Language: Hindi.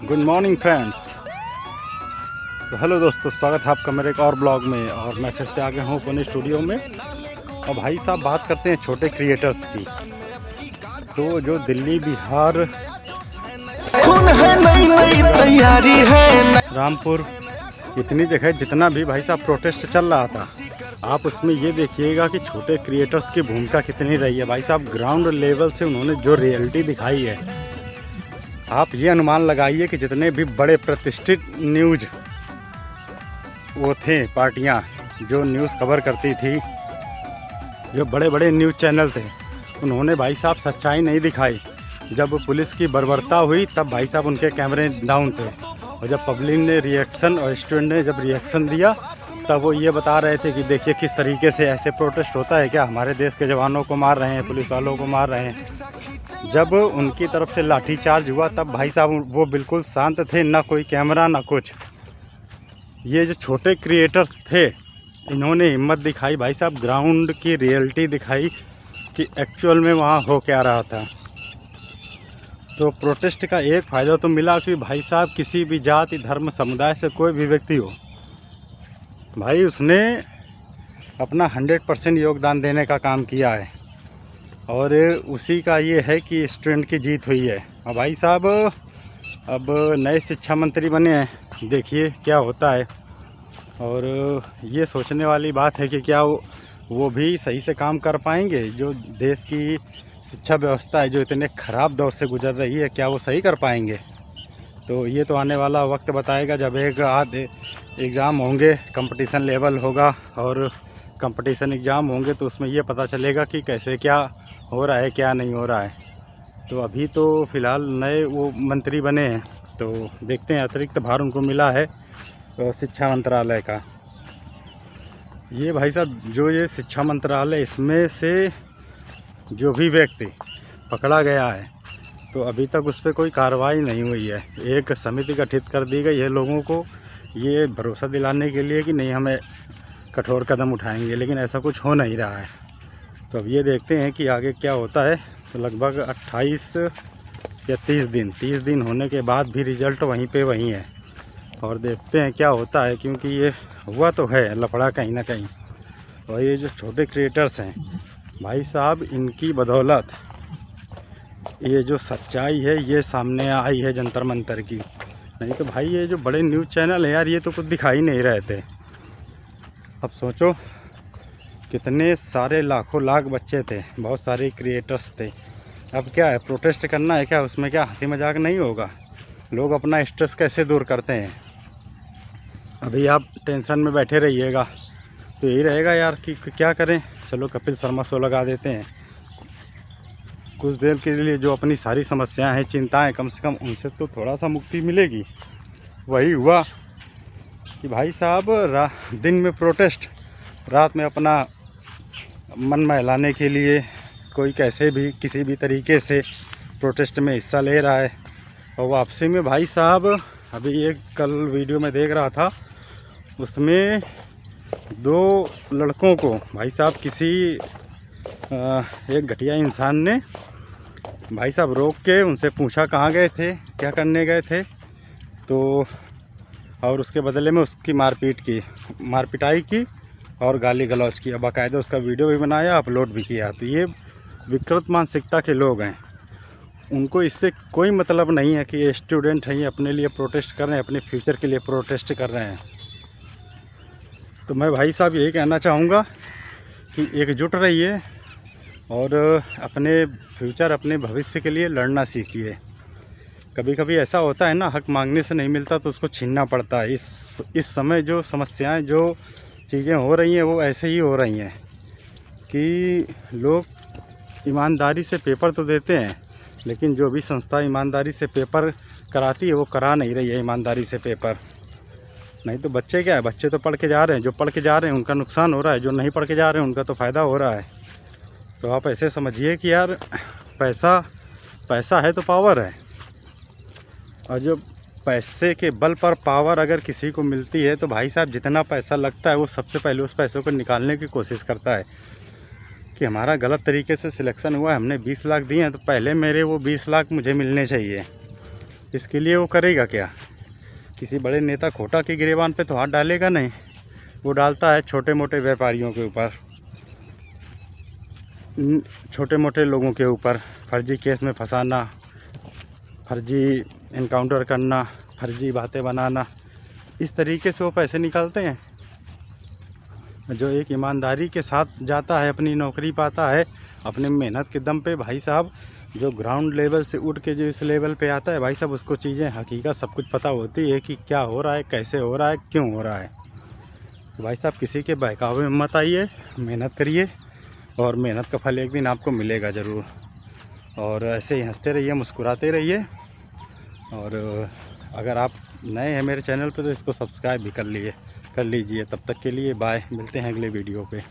Good morning friends. तो हेलो दोस्तों, स्वागत है आपका मेरे एक और ब्लॉग में। और मैं फिर से आ गया हूँ अपने स्टूडियो में। और भाई साहब बात करते हैं छोटे क्रिएटर्स की। तो जो दिल्ली, बिहार, तैयारी है, रामपुर, इतनी जगह जितना भी भाई साहब प्रोटेस्ट चल रहा था, आप उसमें ये देखिएगा कि छोटे क्रिएटर्स की भूमिका कितनी रही है। भाई साहब ग्राउंड लेवल से उन्होंने जो रियलिटी दिखाई है, आप ये अनुमान लगाइए कि जितने भी बड़े प्रतिष्ठित न्यूज़ वो थे, पार्टियां जो न्यूज़ कवर करती थी, जो बड़े बड़े न्यूज़ चैनल थे, उन्होंने भाई साहब सच्चाई नहीं दिखाई। जब पुलिस की बर्बरता हुई तब भाई साहब उनके कैमरे डाउन थे। और जब पब्लिक ने रिएक्शन और स्टूडेंट ने जब रिएक्शन दिया, तब वो ये बता रहे थे कि देखिए किस तरीके से ऐसे प्रोटेस्ट होता है क्या, हमारे देश के जवानों को मार रहे हैं, पुलिस वालों को मार रहे हैं। जब उनकी तरफ से लाठीचार्ज हुआ तब भाई साहब वो बिल्कुल शांत थे, ना कोई कैमरा ना कुछ। ये जो छोटे क्रिएटर्स थे, इन्होंने हिम्मत दिखाई, भाई साहब ग्राउंड की रियलिटी दिखाई कि एक्चुअल में वहाँ हो क्या रहा था। तो प्रोटेस्ट का एक फ़ायदा तो मिला कि भाई साहब किसी भी जाति, धर्म, समुदाय से कोई भी व्यक्ति हो, भाई उसने अपना 100% योगदान देने का काम किया है। और उसी का ये है कि स्टूडेंट की जीत हुई है। और भाई साहब अब नए शिक्षा मंत्री बने हैं, देखिए क्या होता है। और ये सोचने वाली बात है कि क्या वो भी सही से काम कर पाएंगे। जो देश की शिक्षा व्यवस्था है, जो इतने ख़राब दौर से गुजर रही है, क्या वो सही कर पाएंगे। तो ये तो आने वाला वक्त बताएगा। जब एक आध एग्ज़ाम होंगे, कंपटीशन लेवल होगा और कंपटीशन एग्ज़ाम होंगे, तो उसमें ये पता चलेगा कि कैसे क्या हो रहा है, क्या नहीं हो रहा है। तो अभी तो फ़िलहाल नए वो मंत्री बने हैं, तो देखते हैं। अतिरिक्त भार उनको मिला है शिक्षा मंत्रालय का। ये भाई साहब जो ये शिक्षा मंत्रालय, इसमें से जो भी व्यक्ति पकड़ा गया है, तो अभी तक उस पर कोई कार्रवाई नहीं हुई है। एक समिति गठित कर दी गई है लोगों को ये भरोसा दिलाने के लिए कि नहीं, हमें कठोर कदम उठाएंगे, लेकिन ऐसा कुछ हो नहीं रहा है। तो अब ये देखते हैं कि आगे क्या होता है। तो लगभग 28 या 30 दिन होने के बाद भी रिज़ल्ट वहीं पे वहीं है। और देखते हैं क्या होता है, क्योंकि ये हुआ तो है लफड़ा कहीं ना कहीं। और ये जो छोटे क्रिएटर्स हैं भाई साहब, इनकी बदौलत ये जो सच्चाई है ये सामने आई है जंतर मंतर की। नहीं तो भाई ये जो बड़े न्यूज़ चैनल है यार, ये तो कुछ दिखाई नहीं रहे थे। अब सोचो कितने सारे लाखों लाख बच्चे थे, बहुत सारे क्रिएटर्स थे। अब क्या है, प्रोटेस्ट करना है क्या, उसमें क्या हंसी मजाक नहीं होगा। लोग अपना स्ट्रेस कैसे दूर करते हैं। अभी आप टेंशन में बैठे रहिएगा तो यही रहेगा यार कि क्या करें, चलो कपिल शर्मा शो लगा देते हैं। कुछ देर के लिए जो अपनी सारी समस्याएं हैं, चिंताएं, कम से कम उनसे तो थोड़ा सा मुक्ति मिलेगी। वही हुआ कि भाई साहब दिन में प्रोटेस्ट, रात में अपना मन बहलाने के लिए कोई कैसे भी किसी भी तरीके से प्रोटेस्ट में हिस्सा ले रहा है। और वापसी में भाई साहब, अभी एक कल वीडियो में देख रहा था, उसमें 2 लड़कों को भाई साहब किसी एक घटिया इंसान ने भाई साहब रोक के उनसे पूछा कहाँ गए थे, क्या करने गए थे। तो और उसके बदले में उसकी मारपिटाई की और गाली गलौज की। बाकायदा उसका वीडियो भी बनाया, अपलोड भी किया। तो ये विकृत मानसिकता के लोग हैं, उनको इससे कोई मतलब नहीं है कि ये स्टूडेंट हैं, ये अपने लिए प्रोटेस्ट कर रहे हैं, अपने फ्यूचर के लिए प्रोटेस्ट कर रहे हैं। तो मैं भाई साहब यही कहना चाहूँगा कि एकजुट रहिए और अपने फ्यूचर, अपने भविष्य के लिए लड़ना सीखिए। कभी कभी ऐसा होता है ना, हक मांगने से नहीं मिलता तो उसको छीनना पड़ता है। इस समय जो समस्याएं, जो चीज़ें हो रही हैं, वो ऐसे ही हो रही हैं कि लोग ईमानदारी से पेपर तो देते हैं, लेकिन जो भी संस्था ईमानदारी से पेपर कराती है वो करा नहीं रही है ईमानदारी से पेपर। नहीं तो बच्चे क्या है, बच्चे तो पढ़ के जा रहे हैं, जो पढ़ के जा रहे हैं उनका नुकसान हो रहा है, जो नहीं पढ़ के जा रहे हैं उनका तो फ़ायदा हो रहा है। तो आप ऐसे समझिए कि यार पैसा है तो पावर है, और जो पैसे के बल पर पावर अगर किसी को मिलती है तो भाई साहब जितना पैसा लगता है वो सबसे पहले उस पैसों को निकालने की कोशिश करता है कि हमारा गलत तरीके से सिलेक्शन हुआ है, हमने 20 लाख दिए हैं तो पहले मेरे वो 20 लाख मुझे मिलने चाहिए। इसके लिए वो करेगा क्या? किसी बड़े नेता खोटा के गिरेबान पे तो हाथ डालेगा नहीं, वो डालता है छोटे मोटे व्यापारियों के ऊपर, छोटे मोटे लोगों के ऊपर। फर्जी केस में फंसाना, फर्जी इनकाउंटर करना, फर्जी बातें बनाना, इस तरीके से वो पैसे निकालते हैं। जो एक ईमानदारी के साथ जाता है, अपनी नौकरी पाता है, अपने मेहनत के दम पे, भाई साहब जो ग्राउंड लेवल से उठ के जो इस लेवल पे आता है, भाई साहब उसको चीज़ें हकीकत सब कुछ पता होती है कि क्या हो रहा है, कैसे हो रहा है, क्यों हो रहा है। तो भाई साहब किसी के बहकावे में मत आइए, मेहनत करिए और मेहनत का फल एक दिन आपको मिलेगा ज़रूर। और ऐसे ही हंसते रहिए, मुस्कुराते रहिए। और अगर आप नए हैं मेरे चैनल पे तो इसको सब्सक्राइब भी कर लीजिए। तब तक के लिए बाय, मिलते हैं अगले वीडियो पे।